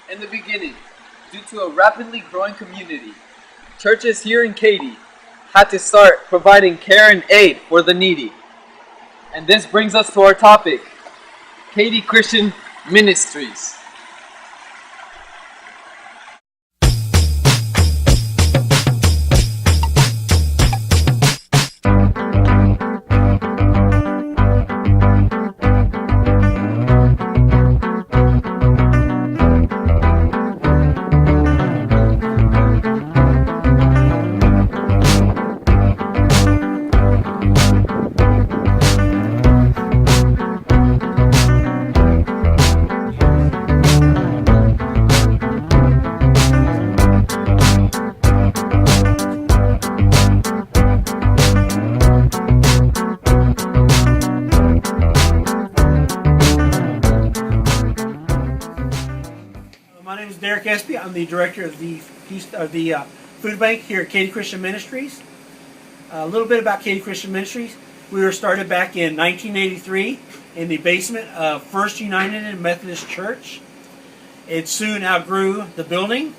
In the beginning, due to a rapidly growing community, churches here in Katy had to start providing care and aid for the needy. And this brings us to our topic, Katy Christian Ministries. My name is Derek Espy. I'm the director of the food bank here at Katy Christian Ministries. A little bit about Katy Christian Ministries. We were started back in 1983 in the basement of First United Methodist Church. It soon outgrew the building,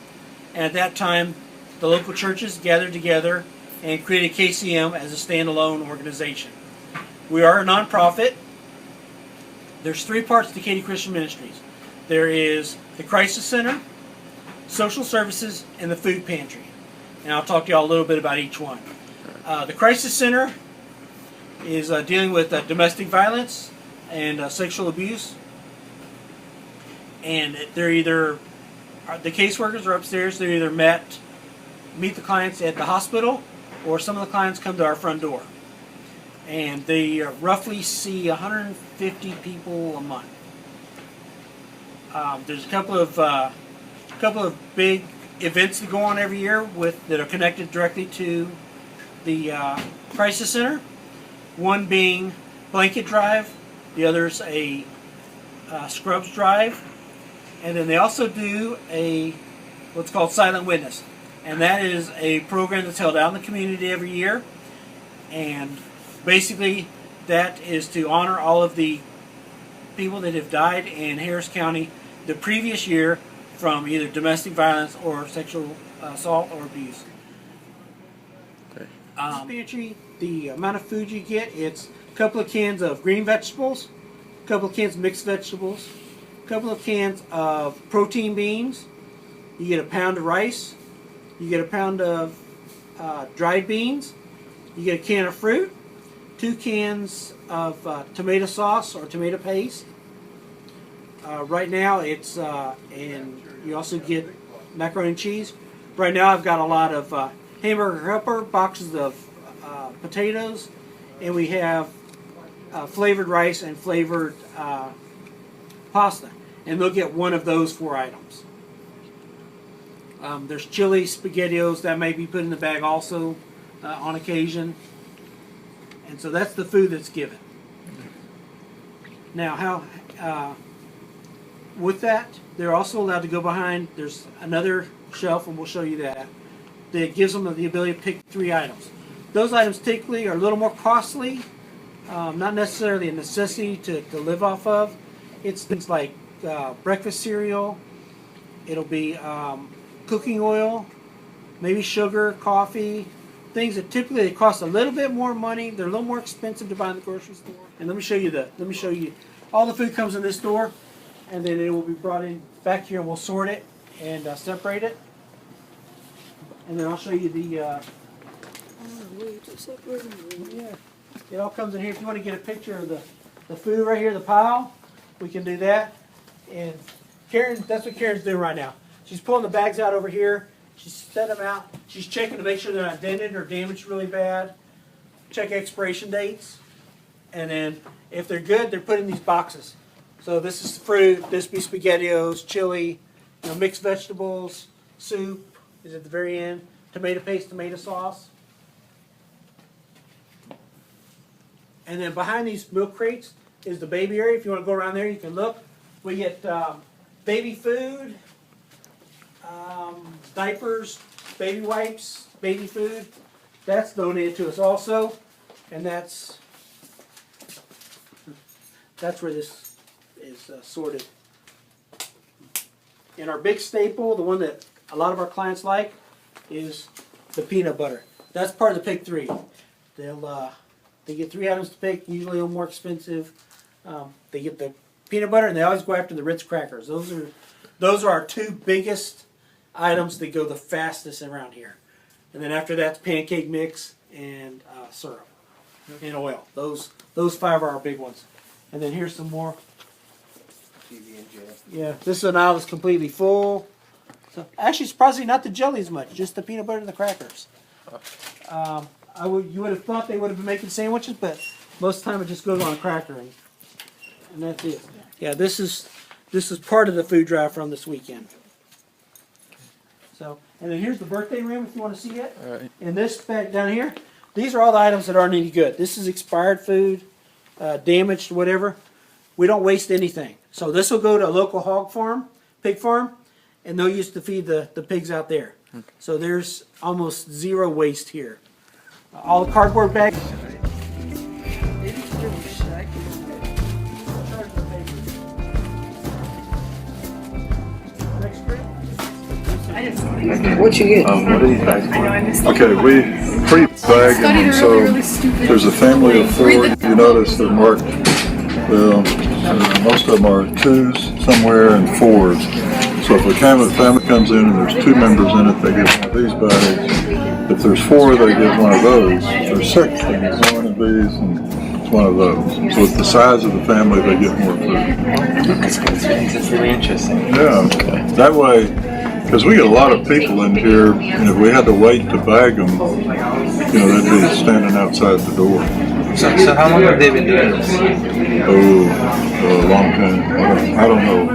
and at that time the local churches gathered together and created KCM as a standalone organization. We are a nonprofit. There's three parts to Katy Christian Ministries. There is the Crisis Center, Social Services, and the Food Pantry. And I'll talk to y'all a little bit about each one. The Crisis Center is dealing with domestic violence and sexual abuse. And they're either, the caseworkers are upstairs, they're either meet the clients at the hospital, or some of the clients come to our front door. And they roughly see 150 people a month. There's a couple of big events that go on every year that are connected directly to the Crisis Center. One being Blanket Drive, the other's a Scrubs Drive, and then they also do what's called Silent Witness, and that is a program that's held out in the community every year, and basically that is to honor all of the people that have died in Harris County the previous year from either domestic violence or sexual assault or abuse. Okay. Pantry, the amount of food you get, it's a couple of cans of green vegetables, a couple of cans of mixed vegetables, a couple of cans of protein beans, you get a pound of rice, you get a pound of dried beans, you get a can of fruit, 2 cans of tomato sauce or tomato paste. Right now it's, and you also get macaroni and cheese. Right now I've got a lot of hamburger helper, boxes of potatoes, and we have flavored rice and flavored pasta. And they'll get one of those 4 items. There's chili, SpaghettiOs that may be put in the bag also on occasion. And so that's the food that's given. Now, with that, they're also allowed to go behind. There's another shelf, and we'll show you that gives them the ability to pick 3 items. Those items typically are a little more costly, not necessarily a necessity to live off of. It's things like breakfast cereal. It'll be cooking oil, maybe sugar, coffee. Things that typically cost a little bit more money. They're a little more expensive to buy in the grocery store. And let me show you all the food comes in this door, and then it will be brought in back here, and we'll sort it and separate it. And then I'll show you the yeah, it all comes in here. If you want to get a picture of the food right here, the pile, we can do that. And Karen, that's what Karen's doing right now. She's pulling the bags out over here. She's setting them out. She's checking to make sure they're not dented or damaged really bad. Check expiration dates. And then if they're good, they're put in these boxes. So this is fruit, this be SpaghettiOs, chili, mixed vegetables, soup is at the very end, tomato paste, tomato sauce. And then behind these milk crates is the baby area. If you want to go around there, you can look. We get baby food, diapers, baby wipes, baby food. That's donated to us also, and that's where this is sorted. And our big staple, the one that a lot of our clients like, is the peanut butter. That's part of the pick 3. They get 3 items to pick, usually a little more expensive. They get the peanut butter, and they always go after the Ritz crackers. Those are our 2 biggest items that go the fastest around here. And then after that's pancake mix and syrup and oil. Those 5 are our big ones. And then here's some more. Yeah, this is an aisle that's completely full. So actually, surprisingly, not the jelly as much, just the peanut butter and the crackers. You would have thought they would have been making sandwiches, but most of the time it just goes on a cracker, and that's it. Yeah, this is part of the food drive from this weekend. So, and then here's the birthday room if you want to see it. All right. And this back down here, these are all the items that aren't any good. This is expired food, damaged, whatever. We don't waste anything. So this will go to a local hog farm, pig farm, and they'll use to feed the pigs out there. Okay. So there's almost 0 waste here. All the cardboard bags. What you get? What are you guys? Okay, we pre-bag them, so there's a family of 4. You notice they're marked. Well, most of them are 2s somewhere and 4s. So if a family comes in and there's 2 members in it, they get one of these bags. If there's 4, they get one of those. If there's 6, they get one of these and one of those. So with the size of the family, they get more food. That's really interesting. Yeah, that way, because we get a lot of people in here, and if we had to wait to bag them, they'd be standing outside the door. So how long have they been doing this? Oh, a long time. I don't know.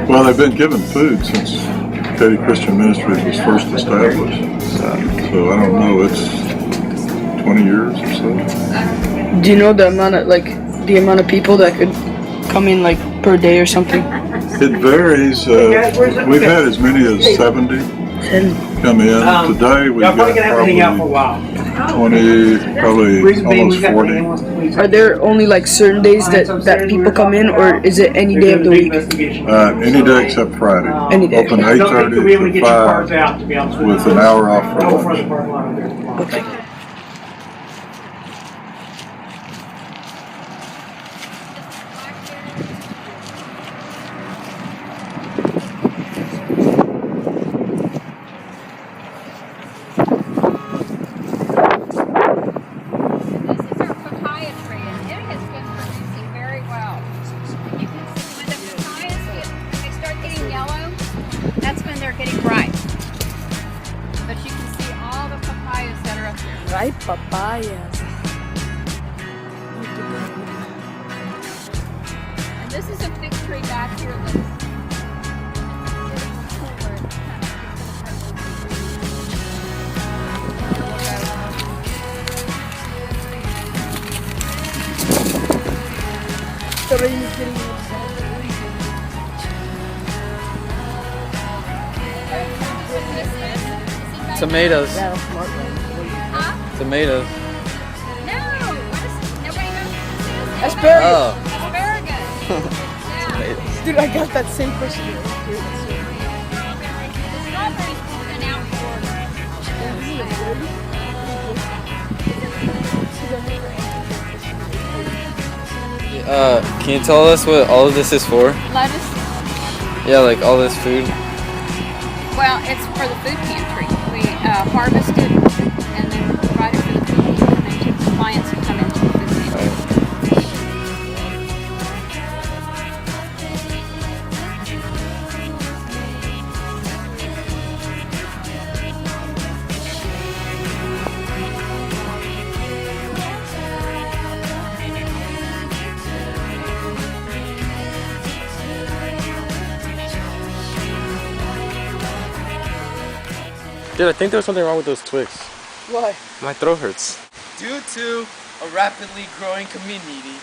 Well, they've been given food since Katy Christian Ministries was first established. So I don't know, it's 20 years or so. Do you know the amount of people that could come in per day or something? It varies. We've had as many as 70 come in. Today we've got probably 20, probably almost 40. Are there only certain days that people come in, or is it any day of the week? Any day except Friday. Any day. Open 8:30 to 5 with an hour off for lunch. Okay. That's when they're getting ripe. But you can see all the papayas that are up there. Ripe papayas. And this is a fig tree back here that's getting cooler. The rain is getting upset. Tomatoes. Yeah, that's smart, right? Huh? Tomatoes. No! What is, nobody knows what this is? Asparagus. Oh. Asparagus. Yeah. Dude, I got that same question. The strawberries went out Can you tell us what all of this is for? lettuce. Yeah, all this food. Well, it's for the food pantry. We harvest it and then provide it for the food pantry and then clients who come into the food pantry. Dude, I think there was something wrong with those Twix. Why? My throat hurts. Due to a rapidly growing community.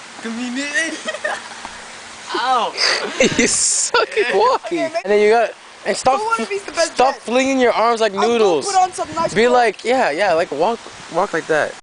Ow! You suck at walking. And then you got stop flinging your arms like noodles. Put on some nice Be like, yeah, walk like that.